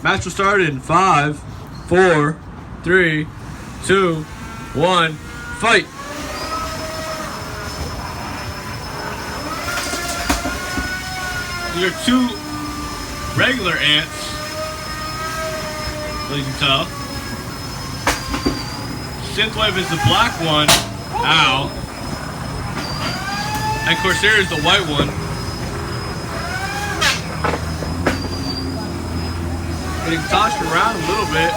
Match will start in 5, 4, 3, 2, 1, fight! There are two regular ants, as you can tell. Synthwave is the black one, ow. And Corsair is the white one. Getting tossed around a little bit.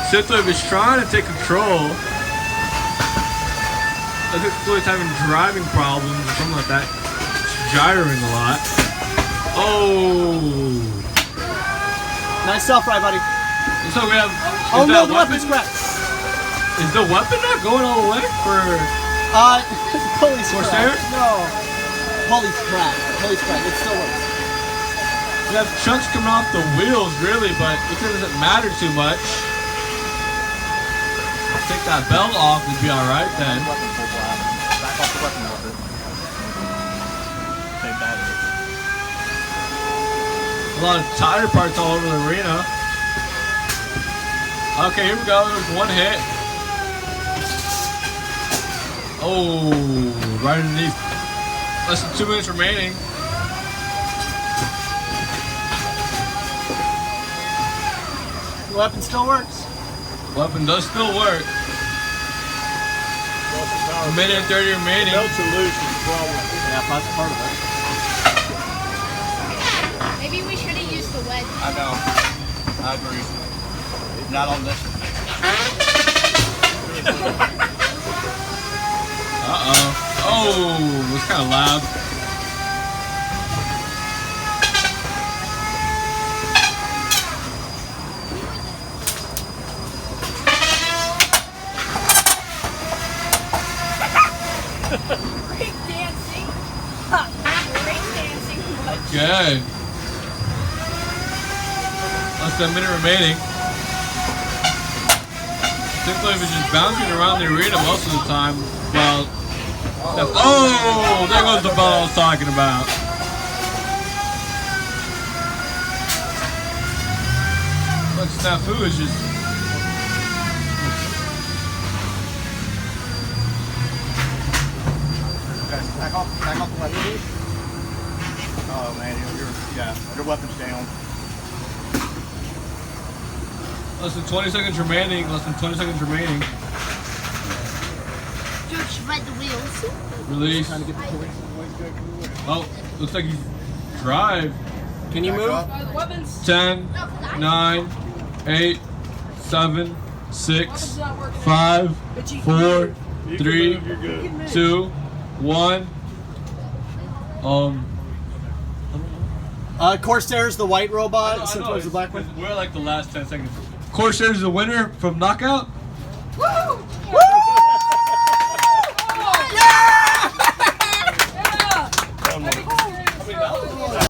Synthwave is trying to take control. I think Synthwave's having driving problems or something like that. It's gyrating a lot. Oh! Nice self-ride, buddy. So we have. Oh no, the weapon's cracked. Is the weapon not going all the way for? Pulley's Corsair? cracked. No. Pulley's cracked. Pulley's cracked. It still works. We have chunks coming off the wheels, really, but it doesn't matter too much. Take that belt off and be alright then. Back off the weapon a little bit. Same battery. A lot of tire parts all over the arena. Okay, here we go. There's one hit. Oh, right underneath. Less than 2 minutes remaining. The weapon still works. Weapon does still work. 1 minute and 30 remaining. Belts are loose is the problem. Yeah, that's part of it. Maybe we should have used the wedge. I know. I agree. Not on this one. Uh-oh. Oh, it's kind of loud. Break dancing. Break dancing. Okay. Less than a minute remaining. Synthwave is just bouncing around the arena most of the time. Well, oh, there goes the ball I was talking about. Look, Snafu is just. Okay, back off the weapon. Oh man, your weapon's down. Less than 20 seconds remaining. Less than 20 seconds remaining. Dude, shred the wheels. Release. Oh, looks like he's drive. Can you move? 10, 9, 8, 7, 6, 5, 4, 3, 2, 1. Corsair's the white robot. I know, Synthwave's the black one. we're like the last 10 seconds. Corsair's the winner from knockout.